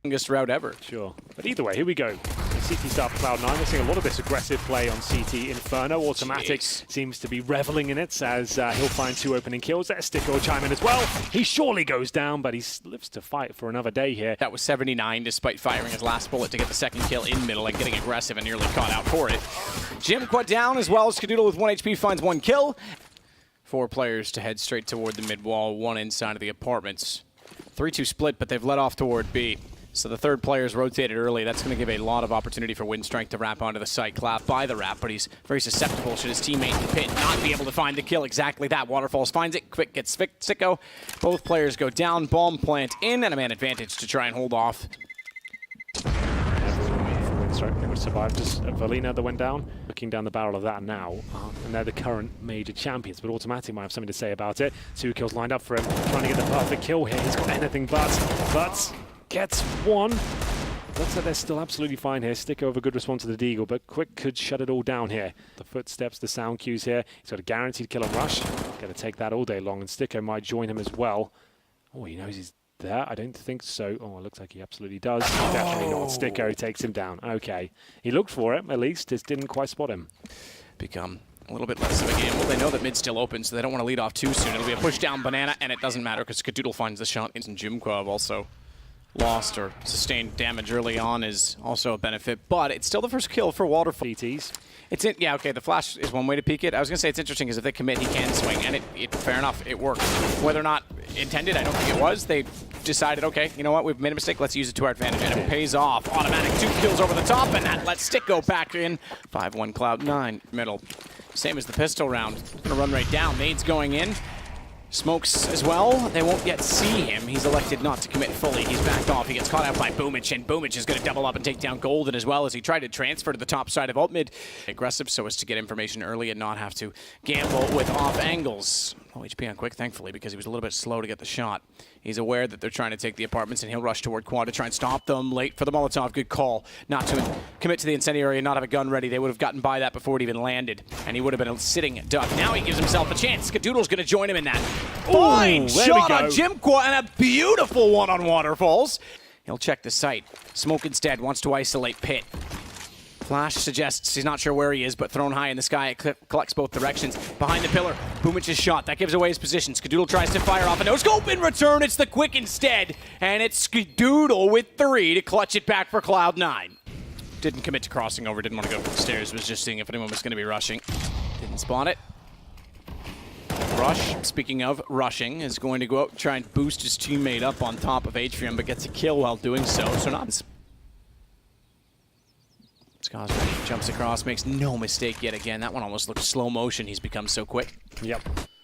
longest route ever. Sure. But either way, here we go. CT start for Cloud9. We're seeing a lot of this aggressive play on CT. Inferno, Automatic seems to be reveling in it as he'll find 2 opening kills. There's Sticker will chime in as well. He surely goes down, but he lives to fight for another day here. That was 79 despite firing his last bullet to get the second kill in middle and getting aggressive and nearly caught out for it. Jimquat down as well as Skadoodle with 1 HP finds 1 kill. 4 players to head straight toward the mid wall, 1 inside of the apartments. 3-2 split, but they've led off toward B. So the third player's rotated early. That's going to give a lot of opportunity for Winstrike to wrap onto the site. Clap by the wrap, but he's very susceptible should his teammate Pit not be able to find the kill. Exactly that. Waterfalls finds it. Quick gets Sicko. Both players go down. Bomb plant in, and a man advantage to try and hold off. Winstrike pretty much survived. Just Valina that went down. Looking down the barrel of that now. And they're the current major champions, but Automatic might have something to say about it. 2 kills lined up for him. Trying to get the perfect kill here. He's got anything but gets 1. Looks like they're still absolutely fine here. Stick over, good response to the Deagle, but Quick could shut it all down here. The footsteps, the sound cues here. He's got a guaranteed kill and rush. Going to take that all day long, and Sticko might join him as well. Oh, he knows he's there? I don't think so. Oh, it looks like he absolutely does. Definitely not. Sticko takes him down. Okay. He looked for it, at least. Just didn't quite spot him. Become a little bit less of a game. Well, they know that mid's still open, so they don't want to lead off too soon. It'll be a push down banana, and it doesn't matter because Skadoodle finds the shot. And Jimquat also lost or sustained damage early on is also a benefit, but it's still the first kill for Waterfall. CTs. Yeah, okay, the flash is one way to peek it. I was going to say it's interesting because if they commit, he can swing, and fair enough, it worked. Whether or not intended, I don't think it was. They decided, okay, you know what, we've made a mistake, let's use it to our advantage, and it pays off. Automatic 2 kills over the top, and that lets Stick go back in. 5-1 Cloud9 middle. Same as the pistol round. Going to run right down. Nades going in. Smokes as well. They won't yet see him. He's elected not to commit fully. He's backed off. He gets caught out by Boomich, and Boomich is going to double up and take down Golden as well as he tried to transfer to the top side of alt mid. Aggressive so as to get information early and not have to gamble with off angles. Low HP on Quick, thankfully, because he was a little bit slow to get the shot. He's aware that they're trying to take the apartments, and he'll rush toward Quad to try and stop them. Late for the Molotov. Good call. Not to commit to the incendiary and not have a gun ready. They would have gotten by that before it even landed, and he would have been a sitting duck. Now he gives himself a chance. Skadoodle's going to join him in that. Fine shot on Jimquat, and a beautiful one on Waterfalls. He'll check the site. Smoke instead wants to isolate Pit. Flash suggests he's not sure where he is, but thrown high in the sky, it collects both directions. Behind the pillar, Boomich's shot. That gives away his position. Skadoodle tries to fire off a no-scope. In return, it's the Quick instead, and it's Skadoodle with 3 to clutch it back for Cloud9. Didn't commit to crossing over, didn't want to go for the stairs, was just seeing if anyone was going to be rushing. Didn't spawn it. Rush, speaking of rushing, is going to go out and try and boost his teammate up on top of Atrium, but gets a kill while doing so. So not. Skaz jumps across, makes no mistake yet again. That one almost looked slow motion. He's become so quick. Yep.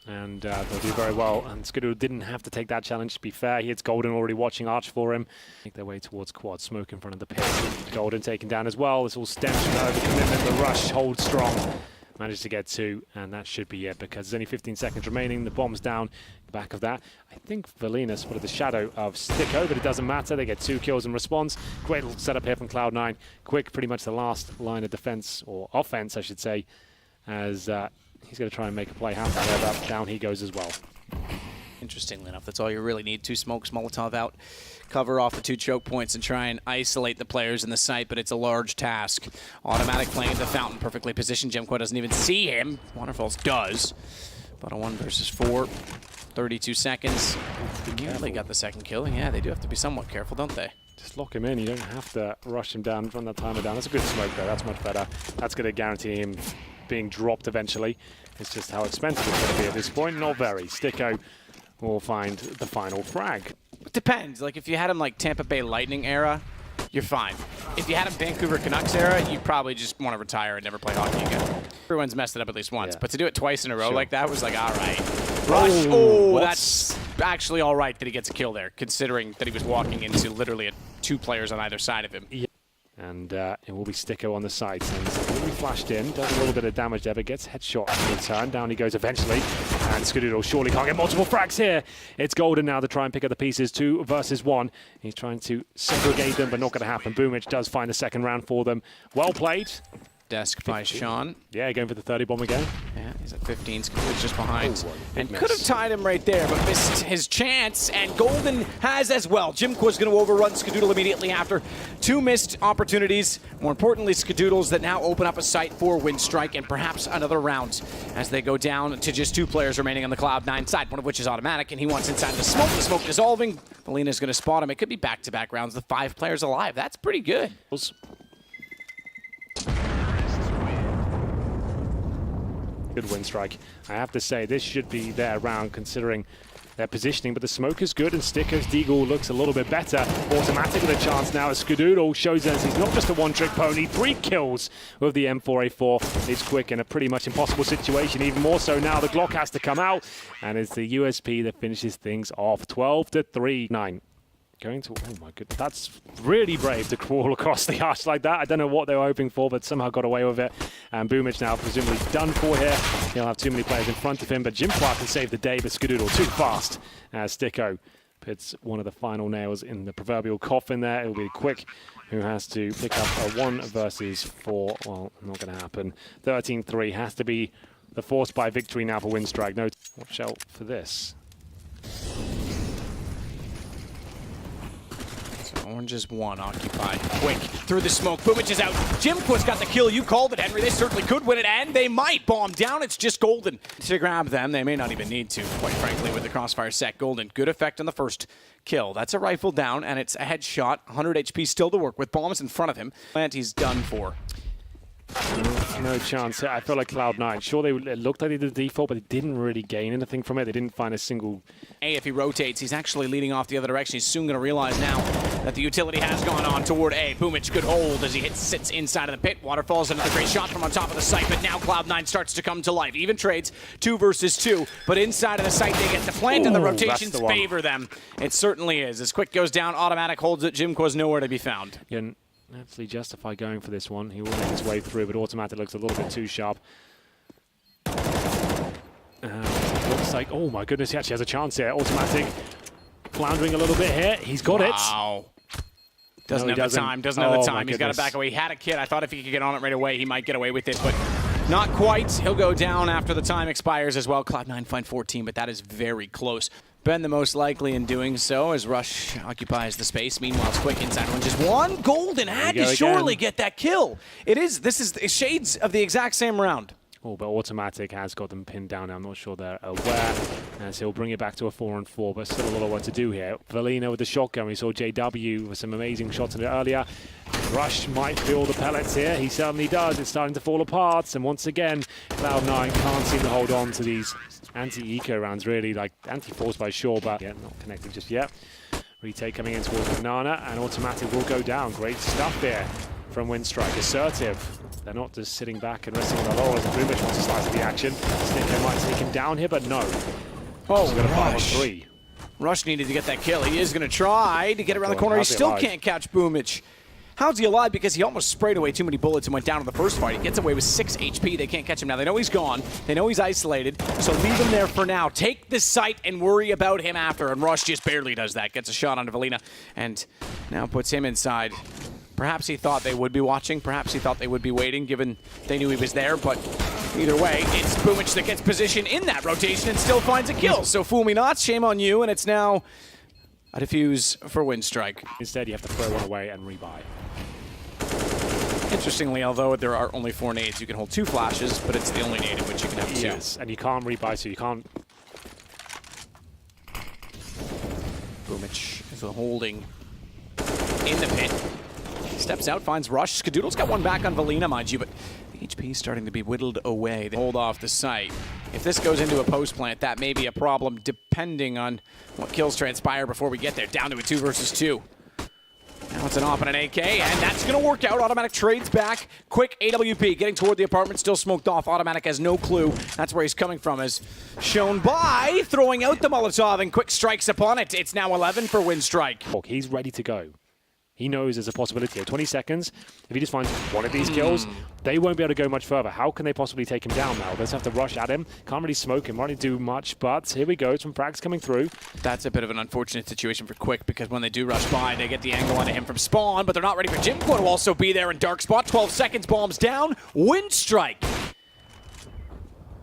And they'll do very well. And Skadoodle didn't have to take that challenge, to be fair. He hits Golden already watching Arch for him. Make their way towards Quad. Smoke in front of the pit. Golden taken down as well. This all stems from the commitment. The rush holds strong. Managed to get 2, and that should be it because there's only 15 seconds remaining. The bomb's down. The back of that, I think Valina spotted the shadow of Sticko, but it doesn't matter. They get 2 kills in response. Great little setup here from Cloud9. Quick, pretty much the last line of defense, or offense, I should say, as he's going to try and make a play happen there, but down he goes as well. Interestingly enough, that's all you really need. 2 smokes, Molotov out, cover off the 2 choke points and try and isolate the players in the site, but it's a large task. Automatic playing at the fountain, perfectly positioned. Jimquat doesn't even see him. Waterfalls does. But a 1 versus 4, 32 seconds. Nearly got the second kill. Yeah, they do have to be somewhat careful, don't they? Just lock him in. You don't have to rush him down, run that timer down. That's a good smoke, though. That's much better. That's going to guarantee him being dropped eventually. It's just how expensive it's going to be at this point. Not very. Sticko will find the final frag. It depends. Like, if you had him like Tampa Bay Lightning era, you're fine. If you had him Vancouver Canucks era, you probably just want to retire and never play hockey again. Everyone's messed it up at least once, but to do it twice in a row like that was like, all right. Rush. Oh, that's actually all right that he gets a kill there, considering that he was walking into literally 2 players on either side of him. Yeah. And it will be Sticko on the site. And he flashed in, does a little bit of damage there, but gets headshot in return. Down he goes eventually. And Skadoodle surely can't get multiple frags here. It's Golden now to try and pick up the pieces. 2 versus 1. He's trying to segregate them, but not going to happen. Boomich does find the second round for them. Well played. desk by 15. Sean. Yeah, going for the 30 bomb again. Yeah, he's at 15. Skadoodle's just behind. And miss. could have tied him right there, but missed his chance. And Golden has as well. Jimqua's going to overrun Skadoodle immediately after 2 missed opportunities. More importantly, Skadoodles that now open up a sight for Winstrike and perhaps another round as they go down to just 2 players remaining on the Cloud9 side, one of which is automatic, and he wants inside the smoke dissolving. Valina's going to spot him. It could be back-to-back rounds, the 5 players alive. That's pretty good. Good Winstrike. I have to say, this should be their round considering their positioning, but the smoke is good and Sticker's Deagle looks a little bit better. Automatic with a chance now as Skadoodle shows us he's not just a one-trick pony. 3 kills with the M4A4. It's quick in a pretty much impossible situation. Even more so now, the Glock has to come out, and it's the USP that finishes things off. 12-3. 9. Going to, oh my goodness, that's really brave to crawl across the arch like that. I don't know what they were hoping for, but somehow got away with it. And Boomich now presumably done for here. He'll have too many players in front of him, but Jimquat can save the day, but Skadoodle too fast as Sticko puts one of the final nails in the proverbial coffin there. It'll be Quick who has to pick up a 1 versus 4. Well, not going to happen. 13-3 has to be the forced by victory now for Winstrike. No, watch out for this. Orange is 1 occupied. Quick through the smoke. Boomich is out. Jimqua's got the kill. You called it, Henry. They certainly could win it, and they might. Bomb down. It's just Golden to grab them. They may not even need to, quite frankly, with the crossfire set. Golden, good effect on the first kill. That's a rifle down, and it's a headshot. 100 HP still to work with. Bombs in front of him. And he's done for. No chance. I feel like Cloud9. Sure, it looked like they did the default, but they didn't really gain anything from it. They didn't find a single... If he rotates, he's actually leading off the other direction. He's soon going to realize now that the utility has gone on toward A. Boomich, good hold as he sits inside of the pit. Waterfalls, another great shot from on top of the site, but now Cloud9 starts to come to life. Even trades, 2 versus 2, but inside of the site they get the plant, and the rotations favor them. It certainly is. As Quick goes down, automatic holds it. Jimqua's nowhere to be found. Yeah, absolutely justify going for this one. He will make his way through, but automatic looks a little bit too sharp. Looks like, oh my goodness, he actually has a chance here. Automatic floundering a little bit here. He's got it. Wow. Doesn't have the time. Doesn't have the time. He's got to back away. He had a kid. I thought if he could get on it right away, he might get away with it, but not quite. He'll go down after the time expires as well. Cloud9 find 14, but that is very close. Ben the most likely in doing so as Rush occupies the space. Meanwhile, Quick inside one. Just 1. Golden had to surely get that kill. This is shades of the exact same round. Oh, but Automatic has got them pinned down. I'm not sure they're aware. As he'll bring it back to a 4-on-4, but still a lot of work to do here. Valina with the shotgun. We saw JW with some amazing shots in it earlier. Rush might feel the pellets here. He certainly does. It's starting to fall apart. And once again, Cloud9 can't seem to hold on to these anti-eco rounds, really. Like anti-force by sure, but yeah, not connected just yet. Retake coming in towards Banana, and Automatic will go down. Great stuff there from Winstrike. Assertive. They're not just sitting back and resting on their laurels. Boomich wants to slice of the action. Snicker might take him down here, but no. Oh, got a 5-on-3. Rush needed to get that kill. He is going to try to get around the corner. He still can't catch Boomich. How's he alive? Because he almost sprayed away too many bullets and went down in the first fight. He gets away with 6 HP. They can't catch him now. They know he's gone. They know he's isolated. So leave him there for now. Take this site and worry about him after. And Rush just barely does that. Gets a shot onto Valina and now puts him inside. Perhaps he thought they would be watching. Perhaps he thought they would be waiting, given they knew he was there. But either way, it's Boomich that gets position in that rotation and still finds a kill. So fool me not, shame on you. And it's now a defuse for Winstrike. Instead, you have to throw one away and rebuy. Interestingly, although there are only 4 nades, you can hold 2 flashes, but it's the only nade in which you can have 2. Yes, and you can't rebuy, so you can't... Boomich is holding in the pit. Steps out, finds Rush. Skadoodle's got one back on Valina, mind you, but the HP is starting to be whittled away. They hold off the site. If this goes into a post plant, that may be a problem, depending on what kills transpire before we get there. Down to a 2 versus 2. Now it's an AWP and an AK, and that's going to work out. Automatic trades back. Quick AWP getting toward the apartment, still smoked off. Automatic has no clue. That's where he's coming from, as shown by throwing out the Molotov, and Quick strikes upon it. It's now 11 for Winstrike. He's ready to go. He knows there's a possibility of 20 seconds. If he just finds one of these kills, they won't be able to go much further. How can they possibly take him down now? They'll just have to rush at him. Can't really smoke him, can't do much, but here we go. Some frags coming through. That's a bit of an unfortunate situation for Quick, because when they do rush by, they get the angle onto him from spawn, but they're not ready for Jimco to also be there in dark spot. 12 seconds, bombs down. Winstrike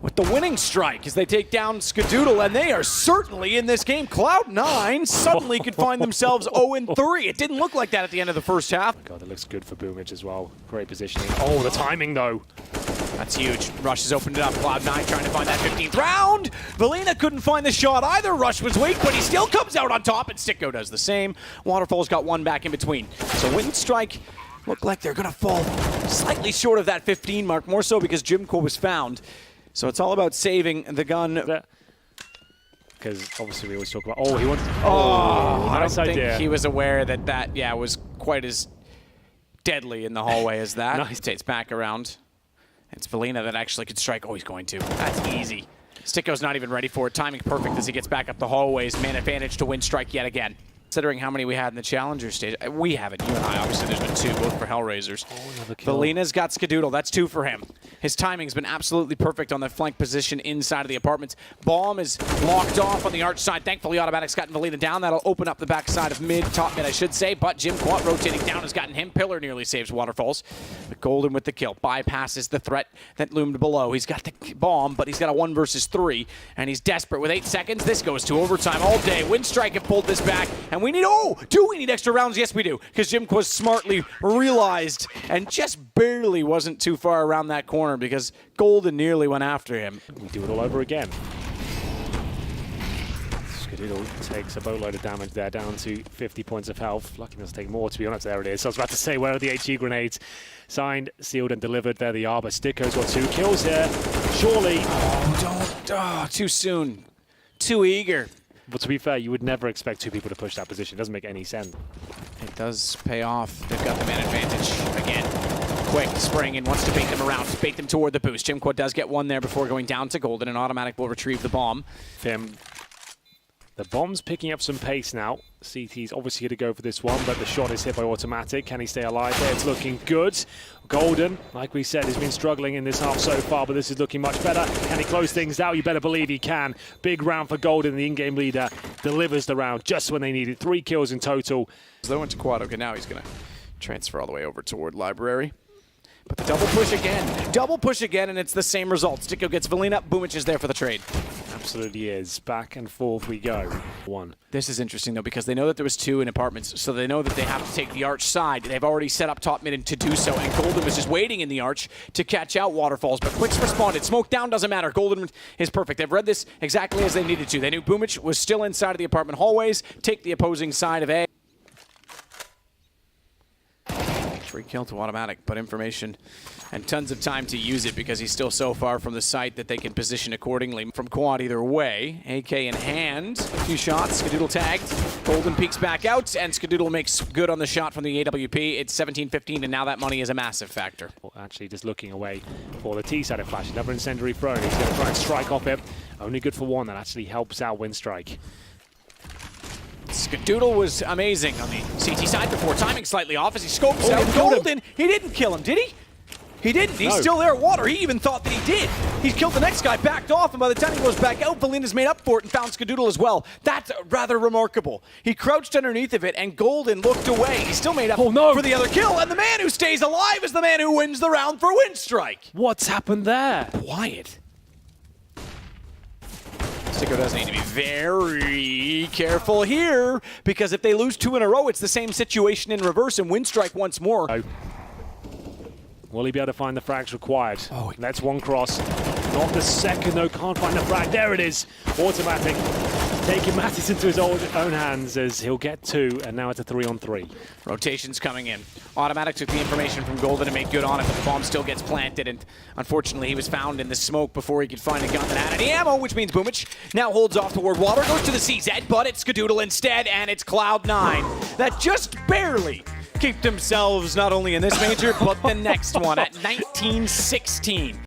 with the winning strike as they take down Skadoodle, and they are certainly in this game. Cloud9 suddenly could find themselves 0-3. It didn't look like that at the end of the first half. God, that looks good for Boomage as well. Great positioning. Oh, the timing though. That's huge. Rush has opened it up. Cloud9 trying to find that 15th round. Valina couldn't find the shot either. Rush was weak, but he still comes out on top, and Sticko does the same. Waterfall's got one back in between. So Winstrike look like they're going to fall slightly short of that 15 mark, more so because Jimco was found. So it's all about saving the gun. Because obviously we always talk about, oh, he wants. I nice don't idea. think he was aware that was quite as deadly in the hallway as that. Nice. It's back around. It's Valina that actually could strike. Oh, he's going to. That's easy. Sticko's not even ready for it. Timing perfect as he gets back up the hallways. Man advantage to Winstrike yet again. Considering how many we had in the Challenger stage. We haven't. You and I, obviously, there's been 2, both for Hellraisers. Valina's got Skadoodle. That's 2 for him. His timing's been absolutely perfect on the flank position inside of the apartments. Bomb is locked off on the arch side. Thankfully, Automatic's gotten Valina down. That'll open up the backside of mid, top mid, I should say. But Jim Quat rotating down has gotten him. Pillar nearly saves Waterfalls. But Golden with the kill. Bypasses the threat that loomed below. He's got the bomb, but he's got a 1 versus 3. And he's desperate with 8 seconds. This goes to overtime all day. Winstrike have pulled this back. And we need, do we need extra rounds? Yes, we do. Because Jim Quat smartly realized and just barely wasn't too far around that corner because Golden nearly went after him. We do it all over again. Skadoodle takes a boatload of damage there, down to 50 points of health. Lucky not to take more, to be honest. There it is. I was about to say, where are the HE grenades? Signed, sealed, and delivered. There they are, but Sticko's got 2 kills here. Surely. Too soon. Too eager. But to be fair, you would never expect 2 people to push that position. It doesn't make any sense. It does pay off. They've got the man advantage again. Quick spring and wants to bait them around, bait them toward the boost. Jimco does get one there before going down to Golden, and Automatic will retrieve the bomb. Fim. The bomb's picking up some pace now. CT's obviously going to go for this one, but the shot is hit by Automatic. Can he stay alive there? It's looking good. Golden, like we said, has been struggling in this half so far, but this is looking much better. Can he close things out? You better believe he can. Big round for Golden. The in-game leader delivers the round just when they need it. 3 kills in total. So they went to quad. Okay, now he's going to transfer all the way over toward Library. But the double push again, and it's the same result. Sticko gets Valina, Boomich is there for the trade. Absolutely is. Back and forth we go. 1. This is interesting, though, because they know that there was 2 in apartments, so they know that they have to take the arch side. They've already set up top mid to do so, and Golden was just waiting in the arch to catch out Waterfalls, but Quick's responded. Smoke down doesn't matter. Golden is perfect. They've read this exactly as they needed to. They knew Boomich was still inside of the apartment hallways. Take the opposing side of A. 3 kill to Automatic, but information and tons of time to use it because he's still so far from the site that they can position accordingly from quad either way. AK in hand, a few shots, Skadoodle tagged. Golden peeks back out, and Skadoodle makes good on the shot from the AWP. It's 17-15, and now that money is a massive factor. Well, actually, just looking away for the T-side of Flash. Another incendiary throw. He's going to try and strike off it. Only good for 1. That actually helps out Winstrike. Skadoodle was amazing on the CT side before timing slightly off as he scopes out Golden. He didn't kill him, did he? He didn't. He's still there at water. He even thought that he did. He killed the next guy, backed off, and by the time he goes back out, Valina's made up for it and found Skadoodle as well. That's rather remarkable. He crouched underneath of it, and Golden looked away. He still made up for the other kill, and the man who stays alive is the man who wins the round for Winstrike. What's happened there? Quiet. Sticko does need to be very careful here, because if they lose 2 in a row, it's the same situation in reverse, and Winstrike once more. Will he be able to find the frags required? Oh, that's 1 cross. Not the second, though. Can't find the frag. There it is. Automatic. Taking matters into his own hands as he'll get 2, and now it's a 3-on-3. Rotations coming in. Automatic took the information from Golden and made good on it, but the bomb still gets planted, and unfortunately he was found in the smoke before he could find a gun that had any ammo, which means Boomich now holds off toward water, goes to the CZ, but it's Skadoodle instead, and it's Cloud9 that just barely keep themselves not only in this major, but the next one at 19-16.